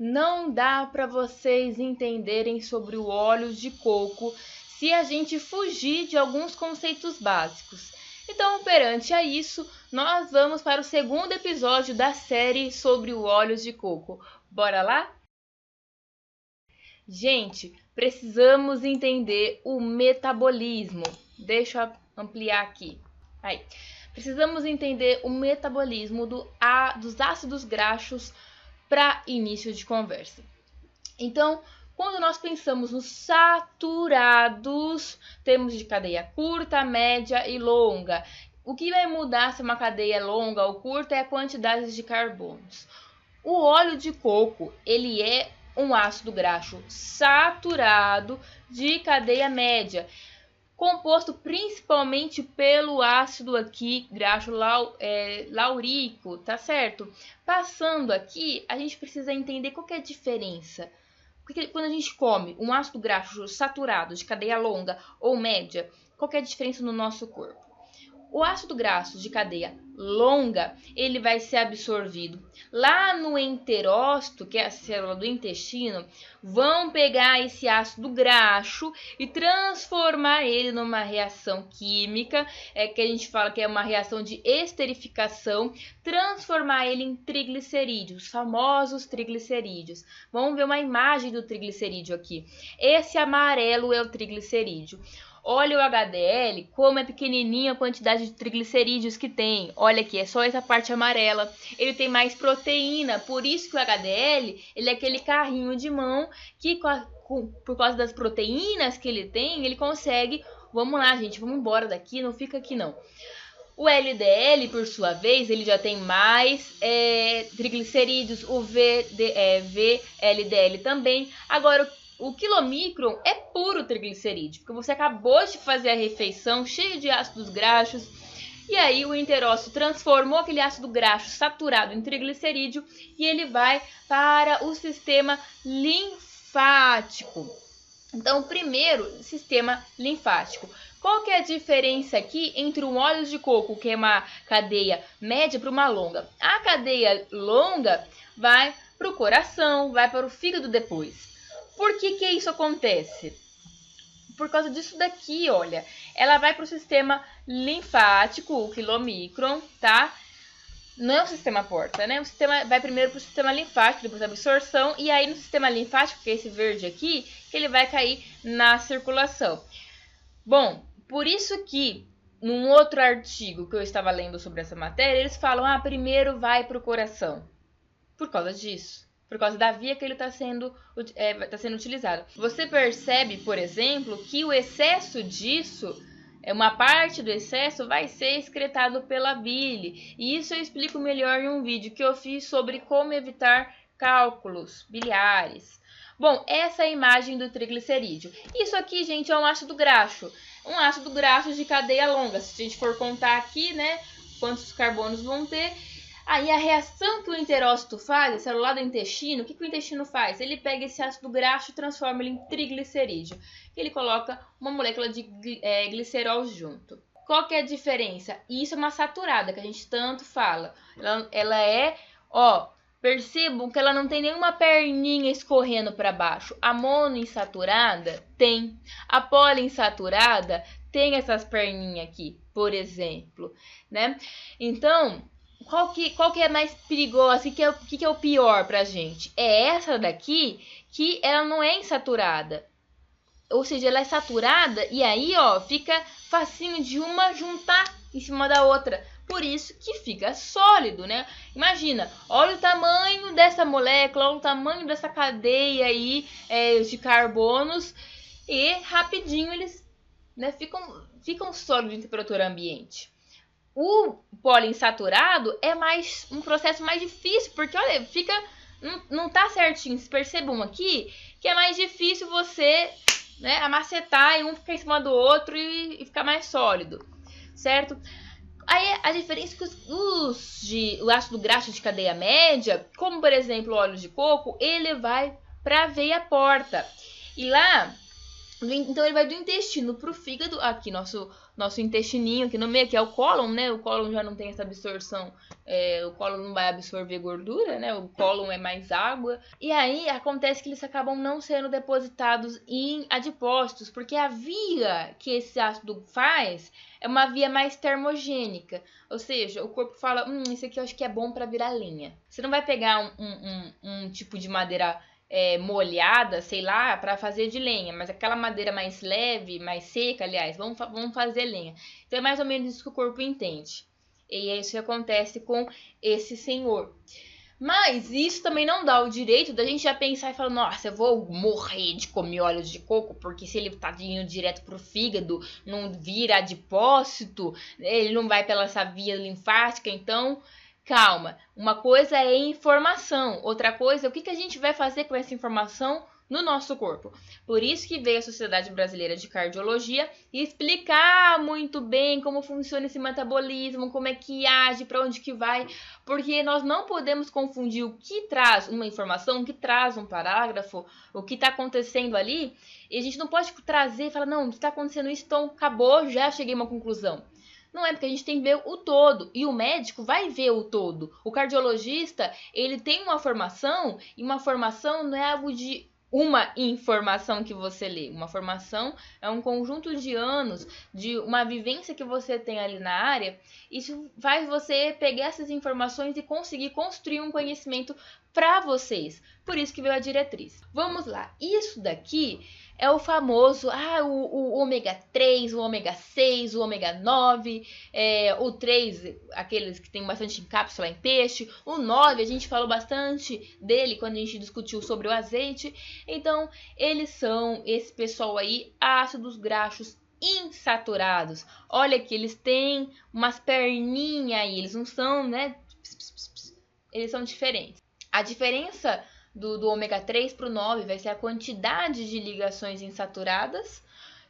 não dá para vocês entenderem sobre o óleo de coco se a gente fugir de alguns conceitos básicos. Então, perante a isso, nós vamos para o segundo episódio da série sobre o óleo de coco. Bora lá? Gente, precisamos entender o metabolismo. Deixa eu ampliar aqui. Aí. Precisamos entender o metabolismo dos ácidos graxos para início de conversa. Então, quando nós pensamos nos saturados, temos de cadeia curta, média e longa. O que vai mudar se uma cadeia é longa ou curta é a quantidade de carbonos. O óleo de coco, ele é um ácido graxo saturado de cadeia média, composto principalmente pelo ácido aqui graxo laurico, tá certo? Passando aqui, a gente precisa entender qual que é a diferença. Porque quando a gente come um ácido graxo saturado de cadeia longa ou média, qual que é a diferença no nosso corpo? O ácido graxo de cadeia longa, ele vai ser absorvido lá no enterócito, que é a célula do intestino, vão pegar esse ácido graxo e transformar ele numa reação química, que a gente fala que é uma reação de esterificação, transformar ele em triglicerídeos, os famosos triglicerídeos. Vamos ver uma imagem do triglicerídeo aqui. Esse amarelo é o triglicerídeo. Olha o HDL, como é pequenininha a quantidade de triglicerídeos que tem. Olha aqui, é só essa parte amarela. Ele tem mais proteína, por isso que o HDL ele é aquele carrinho de mão que, por causa das proteínas que ele tem, ele consegue... Vamos lá, gente, vamos embora daqui, não fica aqui não. O LDL, por sua vez, ele já tem mais triglicerídeos, o VLDL também. Agora, o quilomicron é puro triglicerídeo, porque você acabou de fazer a refeição cheio de ácidos graxos, e aí o enterócito transformou aquele ácido graxo saturado em triglicerídeo e ele vai para o sistema linfático. Então, primeiro, sistema linfático. Qual que é a diferença aqui entre um óleo de coco, que é uma cadeia média, para uma longa? A cadeia longa vai para o coração, vai para o fígado depois. Por que que isso acontece? Por causa disso daqui, olha. Ela vai para o sistema linfático, o quilomicron, tá? Não é o sistema porta, né? O sistema vai primeiro para o sistema linfático, depois da absorção. E aí no sistema linfático, que é esse verde aqui, que ele vai cair na circulação. Bom, por isso que num outro artigo que eu estava lendo sobre essa matéria, eles falam, primeiro vai para o coração. Por causa disso. Por causa da via que ele está sendo utilizado. Você percebe, por exemplo, que o excesso disso, uma parte do excesso vai ser excretado pela bile. E isso eu explico melhor em um vídeo que eu fiz sobre como evitar cálculos biliares. Bom, essa é a imagem do triglicerídeo. Isso aqui, gente, é um ácido graxo. Um ácido graxo de cadeia longa. Se a gente for contar aqui, né, quantos carbonos vão ter... Aí a reação que o enterócito faz, a célula lá do intestino, o que o intestino faz? Ele pega esse ácido graxo e transforma ele em triglicerídeo. Ele coloca uma molécula de glicerol junto. Qual que é a diferença? Isso é uma saturada, que a gente tanto fala. Ela é, percebam que ela não tem nenhuma perninha escorrendo para baixo. A monoinsaturada tem. A poliinsaturada tem essas perninhas aqui, por exemplo, né? Então... Qual que é mais perigosa? O que é o pior pra gente? É essa daqui que ela não é insaturada. Ou seja, ela é saturada e aí, fica facinho de uma juntar em cima da outra. Por isso que fica sólido, né? Imagina, olha o tamanho dessa molécula, olha o tamanho dessa cadeia aí de carbonos e rapidinho eles, né, ficam sólidos em temperatura ambiente. O poliinsaturado é um processo mais difícil, porque olha, não tá certinho. Vocês percebam aqui que é mais difícil você, né, amacetar e um ficar em cima do outro e ficar mais sólido, certo? Aí a diferença é que o ácido graxo de cadeia média, como por exemplo o óleo de coco, ele vai para a veia porta. E lá, então ele vai do intestino para o fígado, aqui nosso nosso intestininho aqui no meio, que é o cólon, né? O cólon já não tem essa absorção, o cólon não vai absorver gordura, né? O cólon é mais água. E aí acontece que eles acabam não sendo depositados em adipócitos, porque a via que esse ácido faz é uma via mais termogênica. Ou seja, o corpo fala, isso aqui eu acho que é bom para virar lenha. Você não vai pegar um tipo de madeira molhada, sei lá, para fazer de lenha, mas aquela madeira mais leve, mais seca, aliás, vamos fazer lenha. Então é mais ou menos isso que o corpo entende. E é isso que acontece com esse senhor. Mas isso também não dá o direito da gente já pensar e falar, nossa, eu vou morrer de comer óleo de coco, porque se ele tá indo direto pro fígado, não vira adipócito, ele não vai pela essa via linfática, então calma. Uma coisa é informação, outra coisa é o que a gente vai fazer com essa informação no nosso corpo. Por isso que veio a Sociedade Brasileira de Cardiologia explicar muito bem como funciona esse metabolismo, como é que age, para onde que vai, porque nós não podemos confundir o que traz uma informação, o que traz um parágrafo, o que está acontecendo ali, e a gente não pode trazer e falar, não, está acontecendo isso, então acabou, já cheguei a uma conclusão. Não é, porque a gente tem que ver o todo, e o médico vai ver o todo. O cardiologista, ele tem uma formação, e uma formação não é algo de uma informação que você lê. Uma formação é um conjunto de anos, de uma vivência que você tem ali na área. Isso faz você pegar essas informações e conseguir construir um conhecimento para vocês. Por isso que veio a diretriz. Vamos lá. Isso daqui é o famoso, o ômega 3, o ômega 6, o ômega 9, o 3, aqueles que tem bastante cápsula em peixe, o 9, a gente falou bastante dele quando a gente discutiu sobre o azeite. Então, eles são, esse pessoal aí, ácidos graxos insaturados. Olha que eles têm umas perninhas aí, eles não são, né, eles são diferentes. A diferença do ômega 3 para o 9 vai ser a quantidade de ligações insaturadas.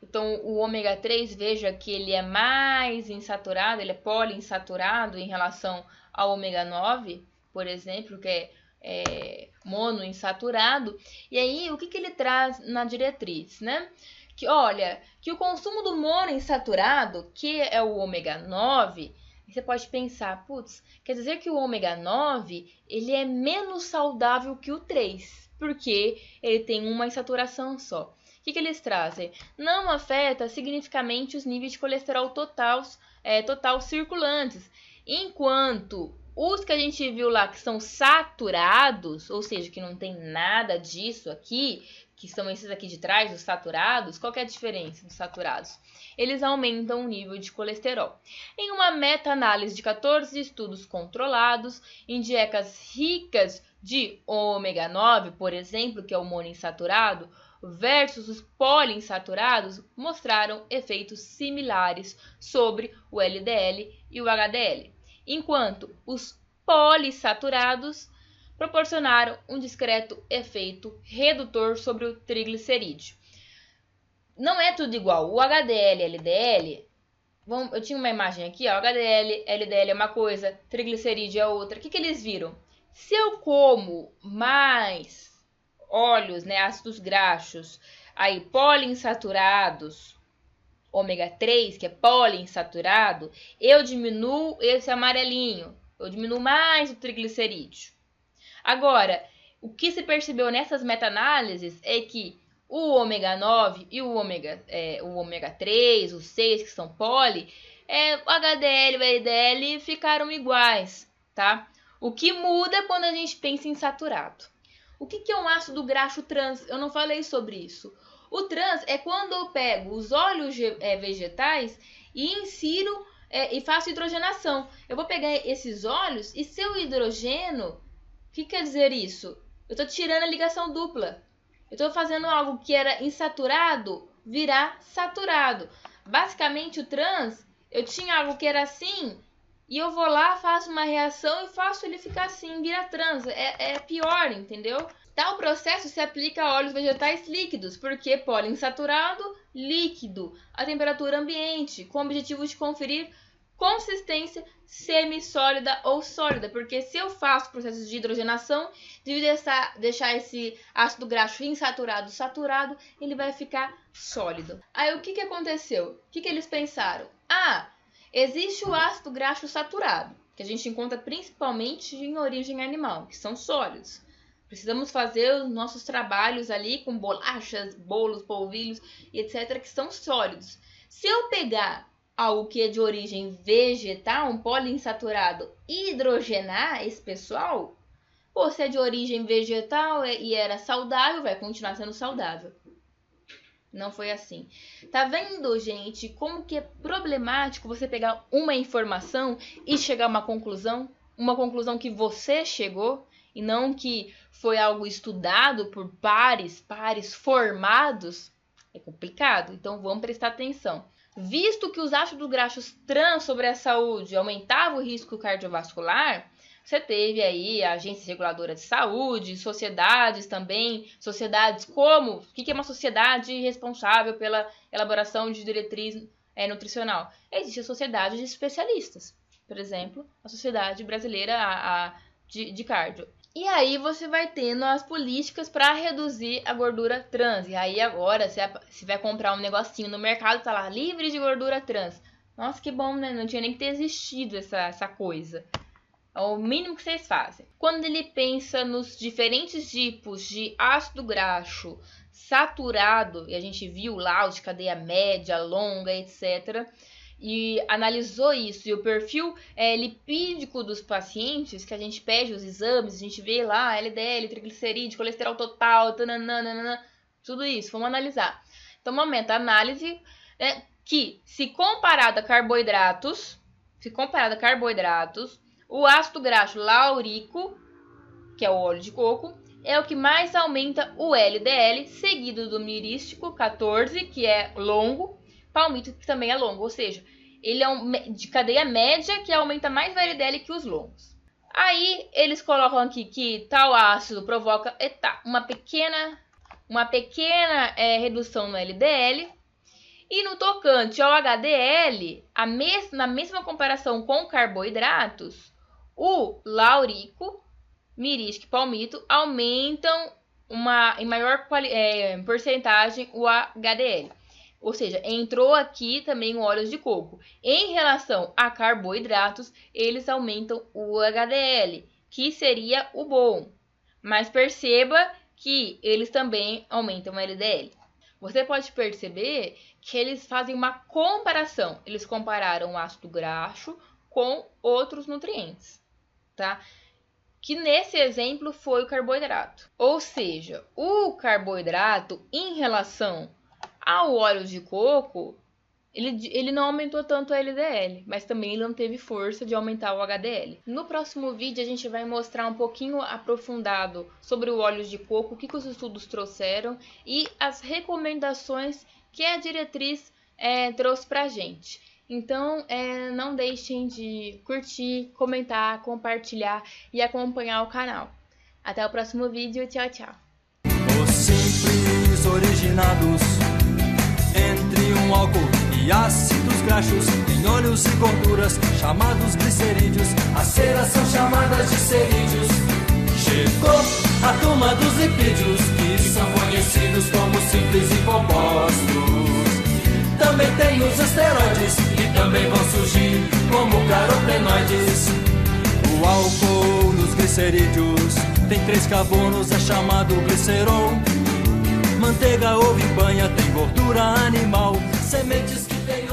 Então, o ômega 3, veja que ele é mais insaturado, ele é poliinsaturado em relação ao ômega 9, por exemplo, que é monoinsaturado. E aí, o que ele traz na diretriz, né? Que, olha, que o consumo do monoinsaturado, que é o ômega 9, você pode pensar, putz, quer dizer que o ômega 9 ele é menos saudável que o 3, porque ele tem uma insaturação só. O que eles trazem? Não afeta significativamente os níveis de colesterol total circulantes, enquanto os que a gente viu lá que são saturados, ou seja, que não tem nada disso aqui, que são esses aqui de trás, os saturados, qual que é a diferença dos saturados? Eles aumentam o nível de colesterol. Em uma meta-análise de 14 estudos controlados, em dietas ricas de ômega 9, por exemplo, que é o monoinsaturado, versus os poliinsaturados, mostraram efeitos similares sobre o LDL e o HDL, enquanto os polissaturados proporcionaram um discreto efeito redutor sobre o triglicerídeo. Não é tudo igual. O HDL e LDL, eu tinha uma imagem aqui, ó, HDL, LDL é uma coisa, triglicerídeo é outra. O que eles viram? Se eu como mais óleos, né, ácidos graxos, aí poliinsaturados, ômega 3, que é poliinsaturado, eu diminuo esse amarelinho, eu diminuo mais o triglicerídeo. Agora, o que se percebeu nessas meta-análises é que o ômega 9 e o ômega 3, o 6, que são poli, o HDL e o LDL ficaram iguais, tá? O que muda é quando a gente pensa em saturado. O que é um ácido graxo trans? Eu não falei sobre isso. O trans é quando eu pego os óleos vegetais e insiro e faço hidrogenação. Eu vou pegar esses óleos e seu hidrogeno, o que quer dizer isso? Eu estou tirando a ligação dupla. Eu estou fazendo algo que era insaturado virar saturado. Basicamente, o trans, eu tinha algo que era assim, e eu vou lá, faço uma reação e faço ele ficar assim, vira trans. É pior, entendeu? Tal processo se aplica a óleos vegetais líquidos, porque poliinsaturado, líquido, a temperatura ambiente, com o objetivo de conferir consistência semissólida ou sólida, porque se eu faço processos de hidrogenação, de deixar esse ácido graxo insaturado saturado, ele vai ficar sólido. Aí o que aconteceu? O que eles pensaram? Existe o ácido graxo saturado, que a gente encontra principalmente em origem animal, que são sólidos. Precisamos fazer os nossos trabalhos ali com bolachas, bolos, polvilhos e etc, que são sólidos. Se eu pegar algo que é de origem vegetal, um poliinsaturado, e hidrogenar esse pessoal, se é de origem vegetal e era saudável, vai continuar sendo saudável. Não foi assim. Tá vendo, gente, como que é problemático você pegar uma informação e chegar a uma conclusão que você chegou e não que foi algo estudado por pares formados? É complicado, então vamos prestar atenção. Visto que os ácidos graxos trans sobre a saúde aumentavam o risco cardiovascular, você teve aí a Agência Reguladora de Saúde, sociedades também, sociedades como... O que é uma sociedade responsável pela elaboração de diretriz nutricional? Existe a sociedade de especialistas, por exemplo, a Sociedade Brasileira de Cardio. E aí você vai tendo as políticas para reduzir a gordura trans. E aí agora você vai comprar um negocinho no mercado, tá lá, livre de gordura trans. Nossa, que bom, né? Não tinha nem que ter existido essa coisa. É o mínimo que vocês fazem. Quando ele pensa nos diferentes tipos de ácido graxo saturado, e a gente viu lá os de cadeia média, longa, etc., e analisou isso, e o perfil lipídico dos pacientes, que a gente pede os exames, a gente vê lá LDL, triglicerídeo, colesterol total, tudo isso, vamos analisar. Então, momento, a análise que, se comparado a carboidratos, o ácido graxo laurico, que é o óleo de coco, é o que mais aumenta o LDL, seguido do mirístico, 14, que é longo, palmito, que também é longo, ou seja, ele é de cadeia média que aumenta mais o LDL que os longos. Aí eles colocam aqui que tal ácido provoca uma pequena redução no LDL. E no tocante ao HDL, na mesma comparação com carboidratos, o laurico, mirístico e palmito aumentam em maior porcentagem o HDL. Ou seja, entrou aqui também o óleo de coco. Em relação a carboidratos, eles aumentam o HDL, que seria o bom. Mas perceba que eles também aumentam o LDL. Você pode perceber que eles fazem uma comparação. Eles compararam o ácido graxo com outros nutrientes, tá? Que nesse exemplo foi o carboidrato. Ou seja, o carboidrato em relação ao óleo de coco, ele não aumentou tanto o LDL, mas também ele não teve força de aumentar o HDL. No próximo vídeo a gente vai mostrar um pouquinho aprofundado sobre o óleo de coco, o que os estudos trouxeram e as recomendações que a diretriz trouxe pra gente. Então, não deixem de curtir, comentar, compartilhar e acompanhar o canal. Até o próximo vídeo. Tchau, tchau. Os simples originados entre um álcool e ácidos graxos em óleos e gorduras chamados glicerídeos. As ceras são chamadas de cerídeos. Chegou a turma dos lipídios, que são conhecidos como simples e compostos. Também tem os esteroides, que também vão surgir como carotenoides. O álcool nos glicerídeos tem 3 carbonos, é chamado glicerol. Manteiga, ovo e banha tem gordura animal. Sementes que tem